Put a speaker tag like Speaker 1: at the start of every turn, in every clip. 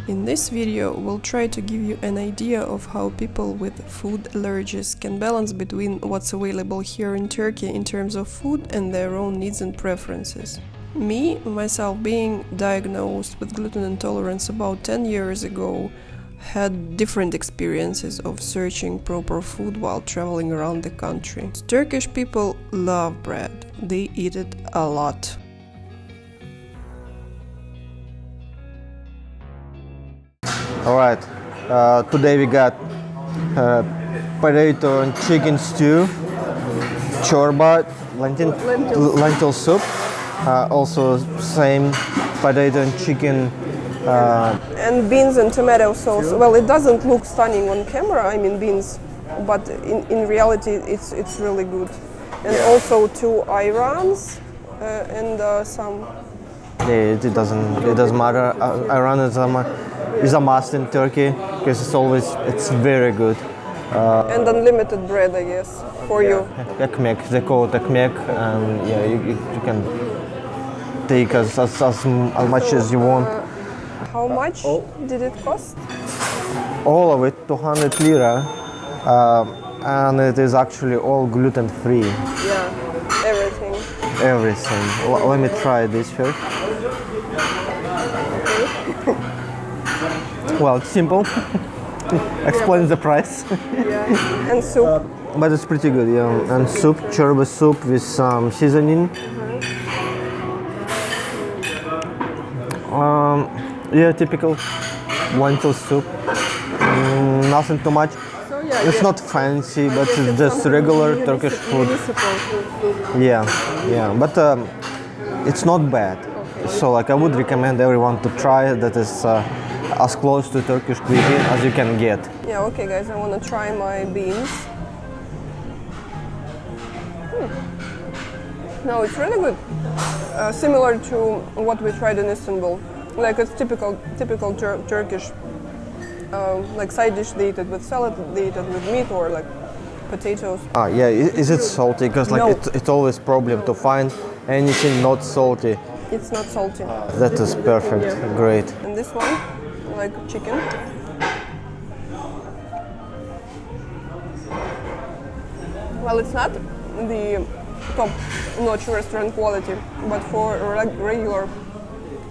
Speaker 1: In this video, we'll try to give you an idea of how people with food allergies can balance between what's available here in Turkey in terms of food and their own needs and preferences. Myself being diagnosed with gluten intolerance about 10 years ago, had different experiences of searching proper food while traveling around the country. Turkish people love bread. They eat it a lot.
Speaker 2: Alright, today we got potato and chicken stew, chorba, lentil soup, also same potato and chicken.
Speaker 1: And beans and tomato sauce. Well, it doesn't look stunning on camera, I mean beans, but in reality it's really good. And also 2 ayrans and some...
Speaker 2: Yeah, it doesn't matter. Ayran is a must in Turkey because it's very good.
Speaker 1: And unlimited bread, I guess, for you.
Speaker 2: Ekmek, they call it ekmek, and yeah, you can take as much as you want.
Speaker 1: How much did it cost?
Speaker 2: All of it, 200 lira, and it is actually all gluten-free.
Speaker 1: Yeah, everything.
Speaker 2: Everything. Let me try this first. Well, it's simple. Explains the price.
Speaker 1: Yeah, and soup.
Speaker 2: But it's pretty good, yeah. And soup, chorba soup with some seasoning. Yeah, typical lentil soup. Nothing too much.
Speaker 1: So, yeah,
Speaker 2: it's not fancy, but it's just regular Turkish food. Yeah, but it's not bad. Okay. So like I would recommend everyone to try it. That is as close to Turkish cuisine as you can get.
Speaker 1: Yeah, okay guys, I want to try my beans. No, it's really good. Similar to what we tried in Istanbul. Like it's typical Turkish, like side dish they eat it with salad, they eat it with meat or like potatoes.
Speaker 2: Yeah, is it salty? Because like
Speaker 1: No.
Speaker 2: it's always problem to find anything not salty.
Speaker 1: It's not salty.
Speaker 2: That is perfect,
Speaker 1: Yeah.
Speaker 2: great.
Speaker 1: And this one, like chicken. Well, it's not the top-notch restaurant quality, but for a regular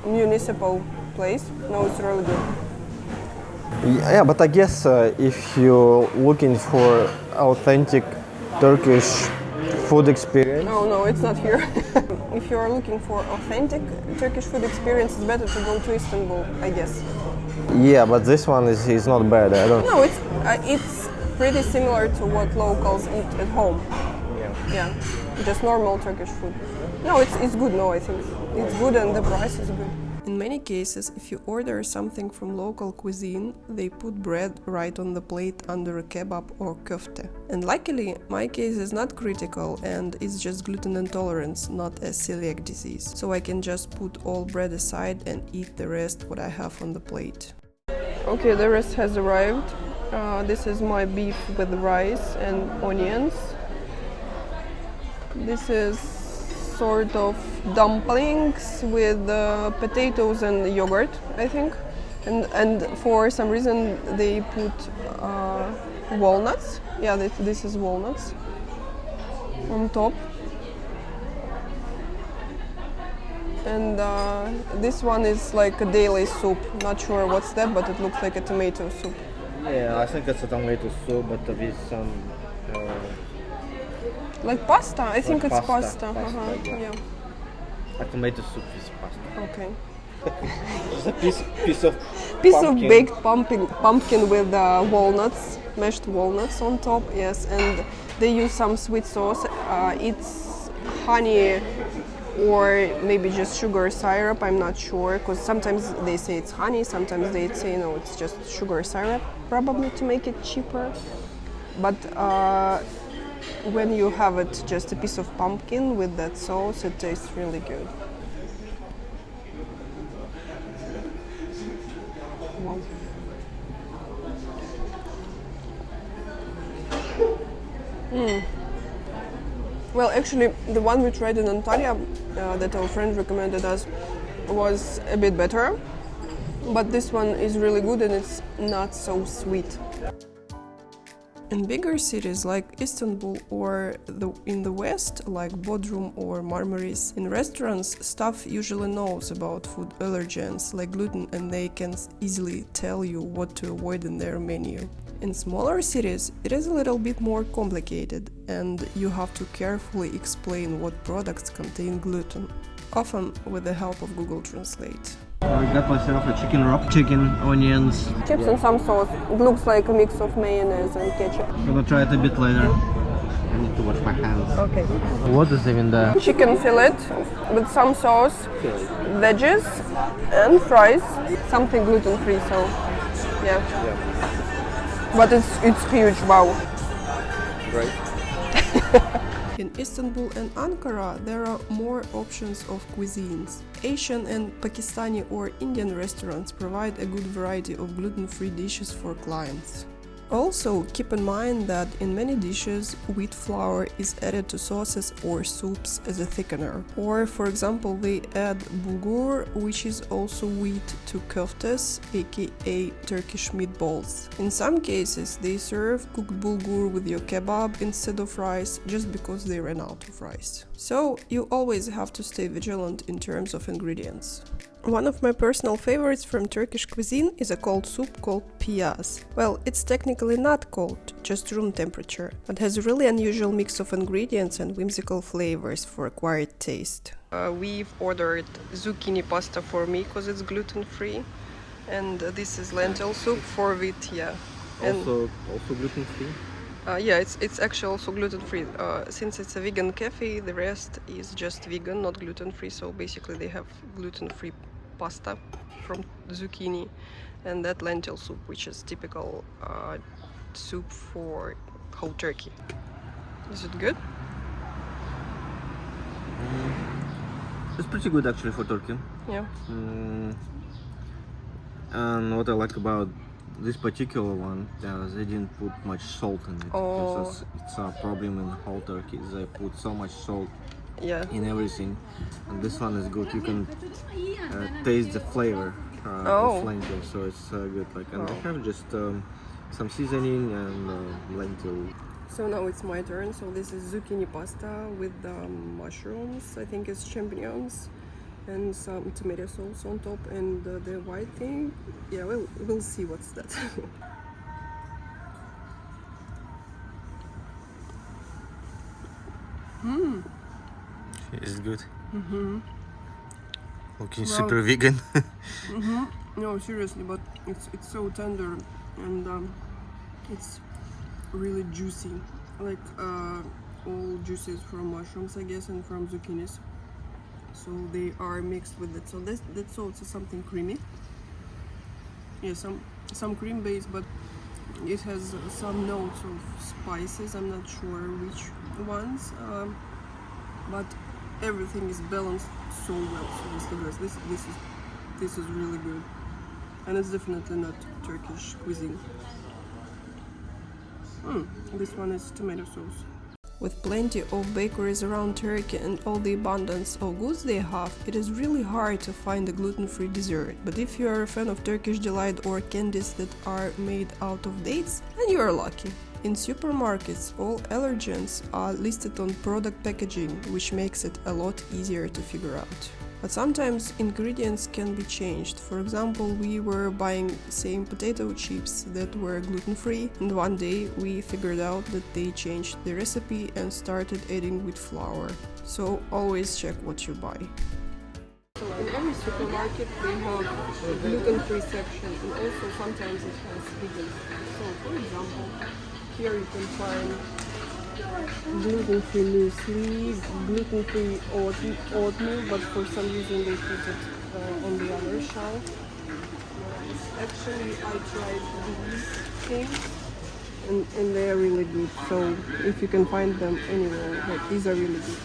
Speaker 1: municipal place, no, it's really good.
Speaker 2: Yeah, but I guess if you're looking for authentic Turkish food experience...
Speaker 1: No, it's not here. If you're looking for authentic Turkish food experience, it's better to go to Istanbul, I guess.
Speaker 2: Yeah, but this one is not bad. I don't...
Speaker 1: No, it's pretty similar to what locals eat at home. Yeah, just normal Turkish food. No, it's good. No, I think it's good and the price is good. In many cases, if you order something from local cuisine, they put bread right on the plate under a kebab or köfte. And luckily, my case is not critical and it's just gluten intolerance, not a celiac disease. So I can just put all bread aside and eat the rest what I have on the plate. Okay, the rest has arrived. This is my beef with rice and onions. This is sort of dumplings with potatoes and yogurt, I think. And for some reason they put walnuts. Yeah, this is walnuts on top. And this one is like a daily soup. Not sure what's that, but it looks like a tomato soup.
Speaker 2: Yeah, I think it's a tomato soup, but with some...
Speaker 1: like pasta? I think it's pasta.
Speaker 2: Yeah. A tomato soup is pasta.
Speaker 1: Okay.
Speaker 2: It's a piece of
Speaker 1: baked pumpkin with walnuts, mashed walnuts on top. Yes, and they use some sweet sauce. It's honey or maybe just sugar syrup. I'm not sure, because sometimes they say it's honey, sometimes they say no, it's just sugar syrup, probably to make it cheaper. But when you have it just a piece of pumpkin with that sauce, it tastes really good. Wow. Well, actually, the one we tried in Antalya that our friend recommended us was a bit better. But this one is really good and it's not so sweet. In bigger cities like Istanbul or in the west, like Bodrum or Marmaris, in restaurants, staff usually knows about food allergens like gluten and they can easily tell you what to avoid in their menu. In smaller cities, it is a little bit more complicated and you have to carefully explain what products contain gluten, often with the help of Google Translate.
Speaker 2: I got myself a chicken wrap, chicken, onions.
Speaker 1: Chips and some sauce. It looks like a mix of mayonnaise and ketchup.
Speaker 2: I'm gonna try it a bit later. I need to wash my hands.
Speaker 1: Okay.
Speaker 2: What is even there?
Speaker 1: Chicken fillet with some sauce, veggies and fries. Something gluten-free, so yeah. But it's huge, wow.
Speaker 2: Right.
Speaker 1: In Istanbul and Ankara, there are more options of cuisines. Asian and Pakistani or Indian restaurants provide a good variety of gluten-free dishes for clients. Also, keep in mind that in many dishes, wheat flour is added to sauces or soups as a thickener. Or, for example, they add bulgur, which is also wheat, to köftes, aka Turkish meatballs. In some cases, they serve cooked bulgur with your kebab instead of rice, just because they ran out of rice. So, you always have to stay vigilant in terms of ingredients. One of my personal favorites from Turkish cuisine is a cold soup called Piyaz. Well, it's technically not cold, just room temperature, but has a really unusual mix of ingredients and whimsical flavors for acquired taste. We've ordered zucchini pasta for me because it's gluten-free, and this is lentil soup for Vit, yeah.
Speaker 2: Also gluten-free?
Speaker 1: Yeah, it's actually also gluten-free. Since it's a vegan cafe, the rest is just vegan, not gluten-free, so basically they have gluten-free pasta from zucchini and that lentil soup, which is typical soup for whole turkey. Is it good?
Speaker 2: It's pretty good actually for turkey.
Speaker 1: Yeah.
Speaker 2: And what I like about this particular one, they didn't put much salt in it.
Speaker 1: Oh.
Speaker 2: It's a problem in whole turkey. They put so much salt in everything, and this one is good. You can taste the flavor of lentil, so it's good. And they have just some seasoning and lentil.
Speaker 1: So now it's my turn. So this is zucchini pasta with mushrooms. I think it's champignons and some tomato sauce on top, and the white thing. Yeah, we'll see what's that.
Speaker 2: It's good. Looking
Speaker 1: Wow.
Speaker 2: super vegan.
Speaker 1: No, seriously, but it's so tender and it's really juicy, like all juices from mushrooms, I guess, and from zucchinis. So they are mixed with it. So that's also something creamy. Yeah, some cream base, but it has some notes of spices. I'm not sure which ones, but everything is balanced so well. So this is really good, and it's definitely not Turkish cuisine. This one is tomato sauce. With plenty of bakeries around Turkey and all the abundance of goods they have, it is really hard to find a gluten-free dessert. But if you are a fan of Turkish delight or candies that are made out of dates, then you are lucky. In supermarkets, all allergens are listed on product packaging, which makes it a lot easier to figure out. But sometimes ingredients can be changed. For example, we were buying same potato chips that were gluten-free, and one day we figured out that they changed the recipe and started adding wheat flour. So always check what you buy. In every supermarket they have a gluten-free section, and also sometimes it has vegan. So for example, here you can find gluten-free muesli, gluten-free oatmeal, but for some reason they put it on the other shelf. Actually, I tried these things and they are really good. So if you can find them anywhere, like, these are really good.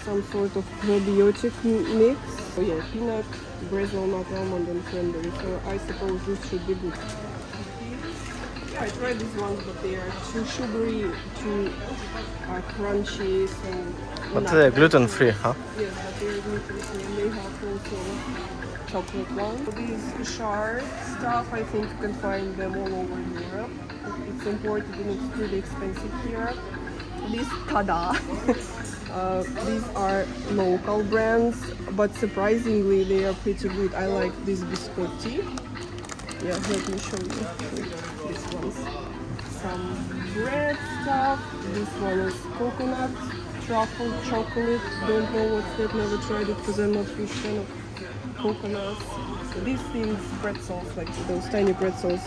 Speaker 1: Some sort of probiotic mix. Oh yeah, peanut, Brazil nut, almond and cranberry. So I suppose this should be good. I tried these ones, but they are too sugary, too crunchy, so...
Speaker 2: But they're gluten-free, huh?
Speaker 1: Yes, but they're gluten-free, and they have also chocolate one. These char stuff, I think you can find them all over Europe. It's imported and it's really expensive here. These tada. These are local brands, but surprisingly they are pretty good. I like this biscotti. Yeah, let me show you these ones. Some bread stuff. This one is coconut, truffle, chocolate. Don't know what's that, never tried it because I'm not a huge fan of coconuts. So these things, pretzels, like those tiny pretzels,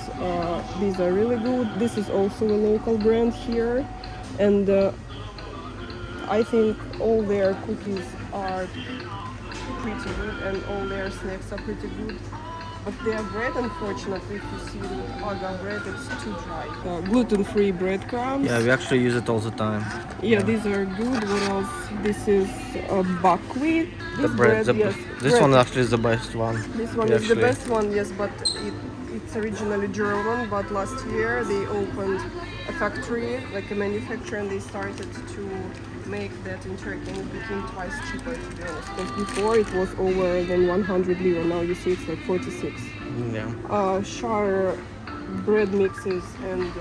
Speaker 1: these are really good. This is also a local brand here. And I think all their cookies are pretty good and all their snacks are pretty good. But their bread, unfortunately, if you see the Aga bread, it's too dry. Gluten-free breadcrumbs.
Speaker 2: Yeah, we actually use it all the time.
Speaker 1: Yeah, these are good. What else? This is buckwheat.
Speaker 2: The bread,
Speaker 1: yes.
Speaker 2: this
Speaker 1: bread.
Speaker 2: one actually is the best one.
Speaker 1: This one is the best one, yes, but it's originally German, but last year they opened a factory, like a manufacturer, and they started to make that in Turkey, and it became twice cheaper, to be honest. Because before it was over than 100 lira, now you see it's like 46.
Speaker 2: Yeah.
Speaker 1: Char bread mixes and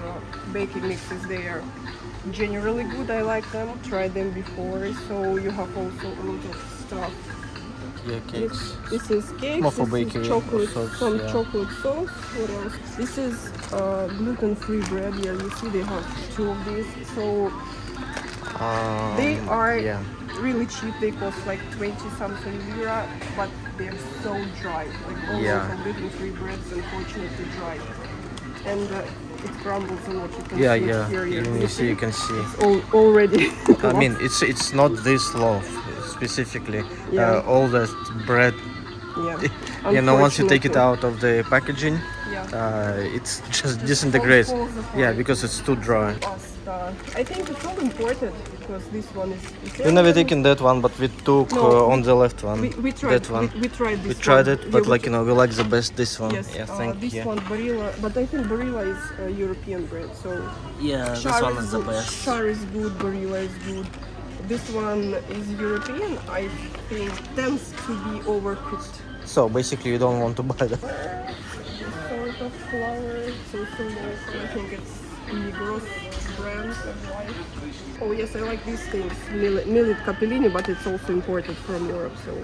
Speaker 1: baking mixes, they are generally good. I like them, tried them before, so you have also a lot of stuff.
Speaker 2: Yeah, cakes.
Speaker 1: This is cakes,
Speaker 2: More for
Speaker 1: this
Speaker 2: bakery,
Speaker 1: is chocolate,
Speaker 2: sorts,
Speaker 1: some
Speaker 2: yeah.
Speaker 1: chocolate sauce. What else? This is gluten-free bread. Here you see they have two of these. So they are really cheap. They cost like 20 something lira, but they're so dry. Like all local gluten-free breads, unfortunately dry. And it crumbles a lot. You can see it here.
Speaker 2: You can see.
Speaker 1: It's already.
Speaker 2: I mean, it's not this low specifically. All the bread.
Speaker 1: Yeah.
Speaker 2: You know, once you take it out of the packaging, it's just disintegrates. Yeah, because it's too dry.
Speaker 1: Pasta. I think it's all imported because this one is Italian.
Speaker 2: We never taken that one, but we took on the left one.
Speaker 1: We tried
Speaker 2: that one.
Speaker 1: We tried this.
Speaker 2: We tried
Speaker 1: one.
Speaker 2: it, but like you know, we like the best this one.
Speaker 1: Yes.
Speaker 2: Yeah, thank you.
Speaker 1: This one Barilla, but I think Barilla is European bread, so
Speaker 2: yeah, this one is the best.
Speaker 1: Char is good, Barilla is good. This one is European. I think tends to be overcooked.
Speaker 2: So basically, you don't want to buy that.
Speaker 1: This sort of flour, it's also local. I think it's Migros brand of life. Oh yes, I like these things. Millet capellini, but it's also imported from Europe. So.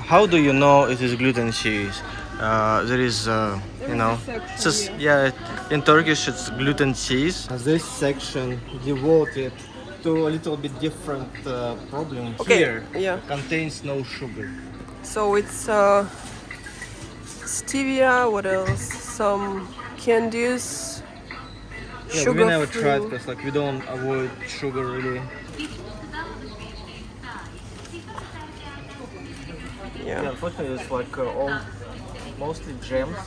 Speaker 2: How do you know it is gluten-free? There is, you know,
Speaker 1: section,
Speaker 2: just in Turkish it's gluten-free. This section devoted to a little bit different problem.
Speaker 1: Okay.
Speaker 2: Here contains no sugar.
Speaker 1: So it's stevia. What else? Some candies.
Speaker 2: Yeah, we never tried because like we don't avoid sugar really. Yeah, unfortunately it's like all mostly jams.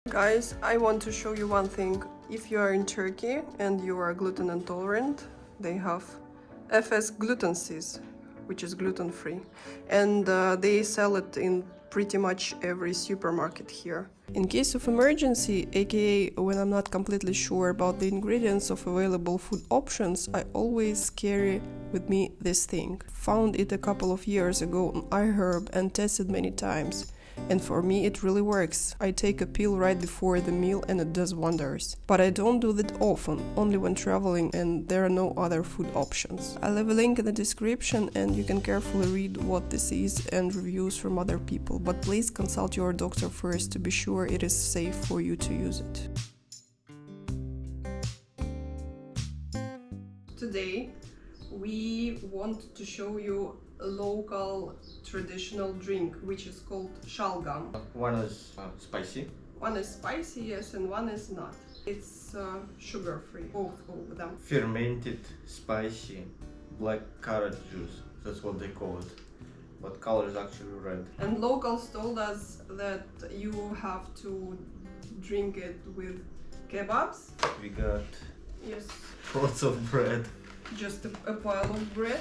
Speaker 1: Guys, I want to show you one thing. If you are in Turkey and you are gluten intolerant, they have FS GlutenEase, which is gluten-free, and they sell it in pretty much every supermarket here. In case of emergency, aka when I'm not completely sure about the ingredients of available food options, I always carry with me this thing. Found it a couple of years ago on iHerb and tested many times. And for me it really works. I take a pill right before the meal and it does wonders. But I don't do that often, only when traveling and there are no other food options. I'll leave a link in the description and you can carefully read what this is and reviews from other people. But please consult your doctor first to be sure it is safe for you to use it. Today we want to show you a local traditional drink which is called Shalgam.
Speaker 2: One is spicy.
Speaker 1: One is spicy, yes, and one is not. It's sugar-free, both of them.
Speaker 2: Fermented, spicy, black carrot juice. That's what they call it. But color is actually red.
Speaker 1: And locals told us that you have to drink it with kebabs.
Speaker 2: We got lots of bread.
Speaker 1: Just a pile of bread.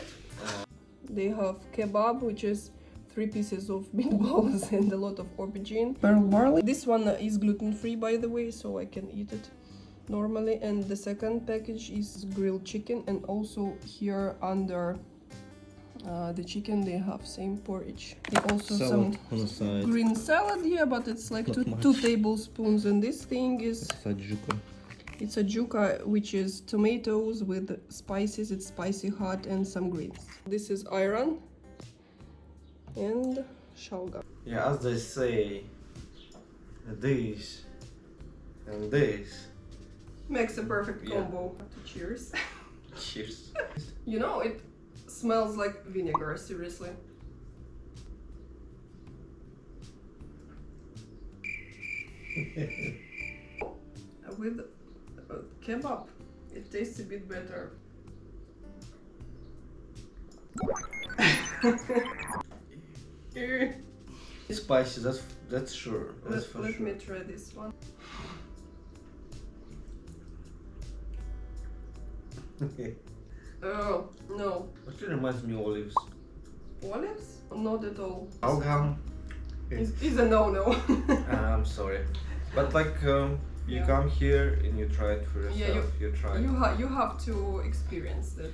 Speaker 1: They have kebab, which is 3 pieces of meatballs and a lot of aubergine. Pearl barley. This one is gluten-free, by the way, so I can eat it normally. And the second package is grilled chicken, and also here under the chicken they have same porridge. They also
Speaker 2: Salad
Speaker 1: some
Speaker 2: on the side.
Speaker 1: green salad, yeah, but it's like
Speaker 2: Not
Speaker 1: two
Speaker 2: much.
Speaker 1: tablespoons. And this thing is
Speaker 2: Sajuka.
Speaker 1: it's a juka, which is tomatoes with spices. It's spicy hot and some greens. This is ayran and shalgam.
Speaker 2: Yeah, as they say, this and this.
Speaker 1: Makes a perfect
Speaker 2: Yeah.
Speaker 1: combo. Cheers.
Speaker 2: Cheers.
Speaker 1: You know, it smells like vinegar, seriously. With kebab, it tastes a bit better.
Speaker 2: Spicy, that's sure. That's for
Speaker 1: Let
Speaker 2: sure.
Speaker 1: me try this one. Oh, no.
Speaker 2: Actually reminds me of olives.
Speaker 1: Olives? Not at all.
Speaker 2: Shalgam.
Speaker 1: It's a no-no.
Speaker 2: I'm sorry, but like you
Speaker 1: Yeah.
Speaker 2: come here and you try it for yourself.
Speaker 1: Yeah,
Speaker 2: you try.
Speaker 1: You have to experience that.